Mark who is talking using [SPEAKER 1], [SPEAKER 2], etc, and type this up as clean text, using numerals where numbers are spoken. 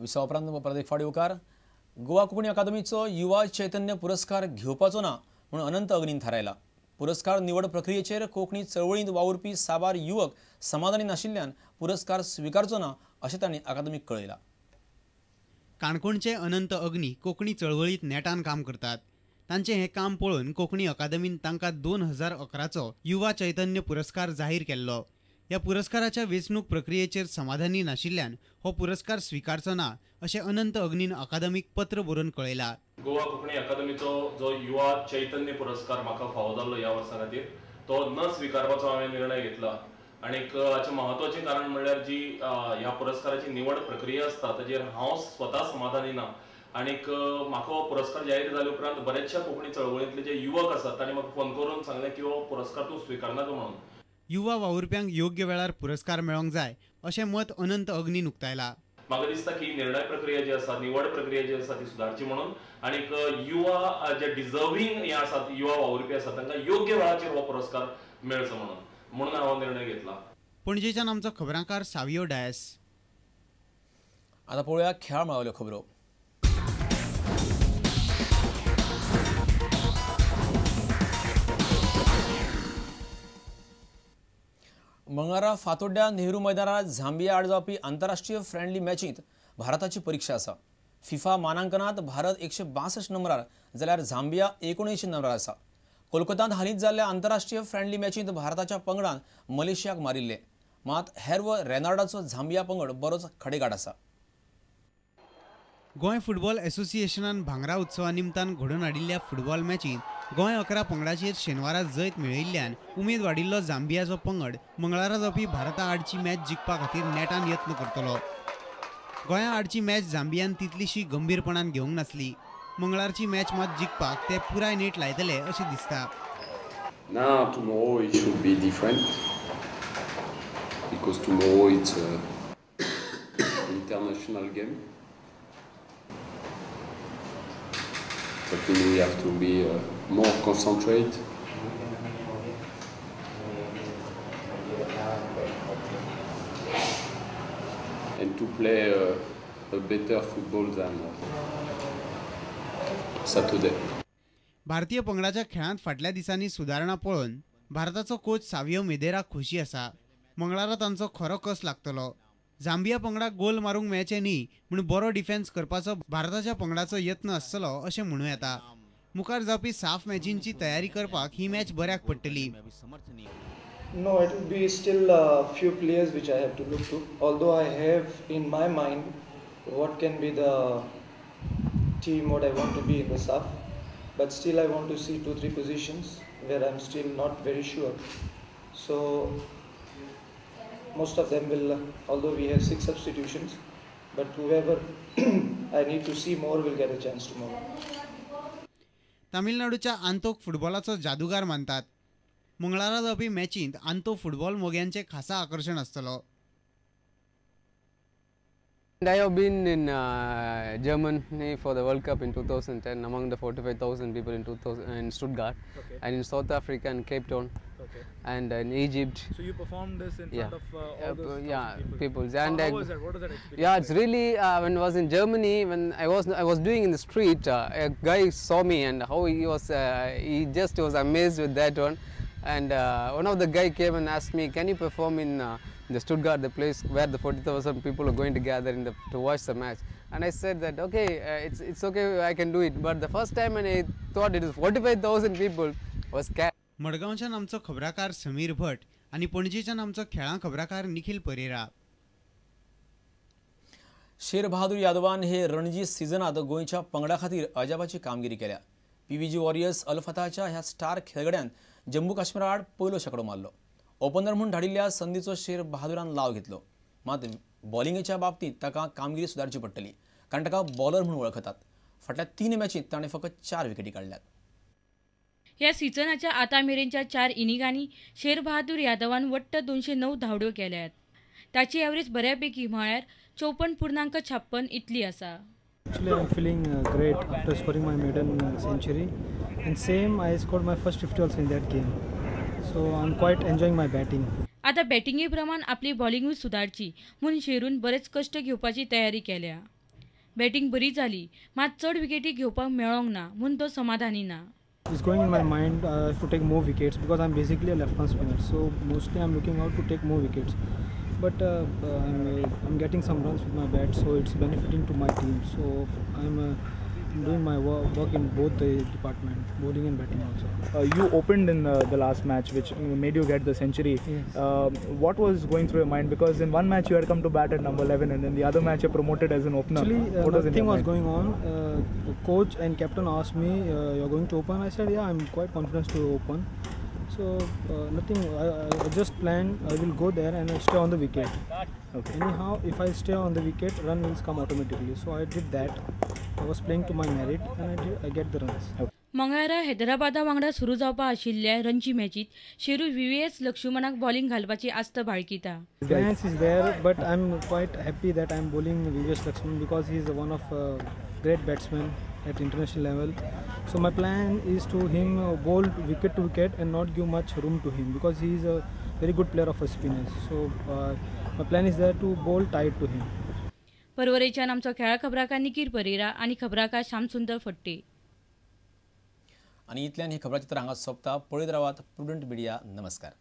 [SPEAKER 1] Visa उपरांत परत फावटी उपकार गोवा कोंकणी अकादमीचो युवा चैतन्य पुरस्कार घेवपाचो ना म्हणून अनंत अग्नीन थारायला। पुरस्कार निवड प्रक्रियेचेर कोंकणी चळवळींत वावुरपी साबार युवक समाधानी नाशिल्ल्यान पुरस्कार स्विकारचो ना अशें तांणी अकादमीक कळयला।
[SPEAKER 2] काणकोणचे अनंत अग्नी कोंकणी चळवळीत नेटान काम करतात। तांचे हे काम पळोवन कोंकणी अकादमीन तांकां 2011चो युवा चैतन्य पुरस्कार जाहीर केल्लो। ह्या पुरस्काराच्या वेंचणूक प्रक्रियेचेर समाधानी नाशिल्ल्यान हो पुरस्कार स्विकारचो ना अशें अनंत अग्नीन अकादमीक पत्र बरोवन कळयला।
[SPEAKER 3] गोवा कोंकणी अकादमीचो जो युवा चैतन्य पुरस्कार म्हाका फावो जाल्लो ह्या वर्सा खातीर तो न स्विकारपाचो हांवें निर्णय घेतला। आनीक हाचें महत्वाचें कारण म्हणल्यार जी ह्या पुरस्काराची निवड प्रक्रिया आसता ताचेर हांव स्वता समाधानी ना। आनीक म्हाका हो पुरस्कार जाहीर जाले उपरांत बरेचशा कोंकणी चळवळींतले जे युवक आसात तांणी म्हाका फोन करून सांगलें की हो पुरस्कार तूं स्विकारनाका म्हणून।
[SPEAKER 2] युवा वावुरप्यांक योग्य वेळार पुरस्कार मेळोंक जाय अशें मत अनंत अग्नीन उक्तायला।
[SPEAKER 3] म्हाका दिसता की निर्णय प्रक्रिया जी आसा निवड प्रक्रिया जी आसा ती सुदारची म्हणून आनीक युवा जे डिजर्विंग हे आसात युवा वावुरपी आसात तांकां योग्य वेळाचेर हो पुरस्कार मेळचो म्हणून हांव निर्णय घेतला।
[SPEAKER 2] पणजेच्यान आमचो खबरांकार सावियो डायस।
[SPEAKER 1] आता पळोवया खेळ मेळावल्यो खबरो। मंगळारा फातोड्ड्या नेहरू मैदानार झांबिया आड जावपी आंतरराष्ट्रीय फ्रेंडली मॅचींत भारताची परीक्षा आसा। फिफा मानांकनांत भारत 162 नंबरार जाल्यार झांबिया 19 नंबरार आसा। कोलकात्यांत हालींच जाल्ल्या आंतरराष्ट्रीय फ्रेंडली मॅचींत भारताच्या पंगडान मलेशियाक मारिल्ले, मात हेर्व रेनार्डाचो झांबिया पंगड बरोच खडेगाठ आसा।
[SPEAKER 2] गोंय फुटबॉल असोसिएशनान भांगरा उत्सवा निमतान घडोवन हाडिल्ल्या फुटबॉल मॅचींत गोंय 11 पंगडाचेर शेनवारा जैत मेळयिल्ल्यान उमेद वाडिल्लो झांबियाचो पंगड मंगळारा जावपी भारता आडची मॅच जिखपा खातीर नेटान यत्न करतलो। गोंया आडची मॅच झांबियान तितलीशी गंभीरपणान घेवंक नासली। मंगळारची मॅच मात जिखपाक ते पुराय नेट लायतले अशें दिसता।
[SPEAKER 4] Now tomorrow it should be different because tomorrow it's an international game. But we have to be more concentrated and to play a better football than Saturday.
[SPEAKER 2] भारतीय पंगडाच्या खेळांत फाटल्या दिसांनी सुदारणा पळोवन भारताचो कोच सावियो मेदेरा खुशी आसा। मंगळारा तांचो खरो कस लागतलो। झांबिया पंगडाक गोल मारूंक मेळचे न्ही म्हूण बरो डिफेन्स करपाचो भारताच्या पंगडाचो यत्न आसतलो अशें म्हणूं येता। मुखार जावपी साफ मॅचींची तयारी करपाक ही मॅच बऱ्याक पडटली।
[SPEAKER 5] No, it will be still a few players which I have to look to. Although I have in my mind what can be the team what I want to be in the SAF, but still I want to see 2-3 positions where I'm still not very sure. So most of them will, although we have 6 substitutions, but whoever I need to see more will get a chance tomorrow.
[SPEAKER 2] तामिळनाडूच्या आंतोक फुटबॉलाचो जादूगार मानतात। मंगळारा जावपी मॅचींत आंतो football मोग्यांचे खासा आकर्षण आसतलो।
[SPEAKER 6] I have been in Germany for the World Cup in 2010 among the 45,000 people in Stuttgart, and in South Africa and Cape Town, and in Egypt.
[SPEAKER 7] So you performed this in front of all those
[SPEAKER 6] people.
[SPEAKER 7] And how was that? What was that experience?
[SPEAKER 6] Yeah, it's really when I was in Germany, when I was doing in the street, a guy saw me and how he just was amazed with that one, and one of the guy came and asked me, can you perform in the Stuttgart, the place where the 40,000 people are going to gather to watch the match? And I said that okay, it's okay, I can do it. But the first time when I thought it was 45,000 people, I was scared.
[SPEAKER 2] मडगांवच्यान आमचो खबराकार समीर भट आनी पणजेच्यान आमचो खेळां खबराकार निखिल परेरा।
[SPEAKER 1] शेर बहादूर यादवान हे रणजी सिजनात गोंयच्या पंगडा खातीर अजापाची कामगिरी केल्या। PVG वॉरियर्स अल्फताच्या ह्या स्टार खेळगड्यान जम्मू काश्मीरा आड पयलो शेकडो मारलो। ओपनर म्हणून धाडिल्ल्या संदीचो शेर बहादुरान लाव घेतलो, मात बॉलिंगेच्या बाबतींत ताका कामगिरी सुदारची पडटली, कारण ताका बॉलर म्हणून वळखतात। फाटल्या 3 मॅचींत ताणें फकत 4 विकेटी काडल्यात।
[SPEAKER 8] ह्या सिजनाच्या आतामेरेनच्या 4 इनिंगांनी शेर बहादूर यादवान वट्ट 209 धांवड्यो केल्यात। ताची एवरेज बऱ्यापैकी म्हळ्यार 54.56 इतली आसा।
[SPEAKER 9] Actually, I'm feeling great after scoring my maiden century, and same I scored my first 50 also in that game. So I'm quite enjoying my batting.
[SPEAKER 8] आता बॅटिंगे प्रमाण आपली बॉलिंगूय सुदारची म्हणून शेरून बरेच कष्ट घेवपाची तयारी केल्या। बॅटिंग बरी जाली मात चड विकेटी घेवपाक मेळोंक ना म्हूण तो समाधानी ना.
[SPEAKER 9] It's going in my mind to take more wickets because I'm basically a left-hand spinner. So mostly I'm looking out to take more wickets. But I'm getting some runs with my bat, so it's benefiting to my team. So I'm doing my work in both the department, bowling and batting also.
[SPEAKER 7] You opened in the last match, which made you get the century.
[SPEAKER 9] Yes.
[SPEAKER 7] What was going through your mind? Because in one match you had come to bat at number 11, and in the other match you're promoted as an opener.
[SPEAKER 9] Actually,
[SPEAKER 7] what was in
[SPEAKER 9] nothing
[SPEAKER 7] your
[SPEAKER 9] was
[SPEAKER 7] mind?
[SPEAKER 9] going on. The coach and captain asked me, "You're going to open?" I said, "Yeah, I'm quite confident to open." So nothing. I just planned. I will go there and I'll stay on the wicket.
[SPEAKER 7] Okay.
[SPEAKER 9] Anyhow, if I stay on the wicket, run will come automatically. So I did that. I was playing to my merit and I get the runs.
[SPEAKER 8] मंगळारा हैदराबादा वांगडा सुरू जावपा आशिल्ल्या Ranji मॅचीत Sheru VVS लक्ष्मणाक bowling घालपाची आस्त बाळगिता.
[SPEAKER 9] Chance is there, but I'm quite happy that I'm bowling VVS Lakshman because he's one of great batsmen at international level. So my plan is to him bowl wicket to wicket and not give much room to him because he's a very good player of a spinner. So my plan is there to bowl tight to him.
[SPEAKER 8] परवरेच्यान आमचो खेळा खबराकार निकीर परेरा आनी खबराकार श्यामसुंदर फट्टे.
[SPEAKER 1] आणि इतल्यान हे खबराचित्र हांगा सोंपता. पळयत रावात प्रुडंट मिडिया. नमस्कार.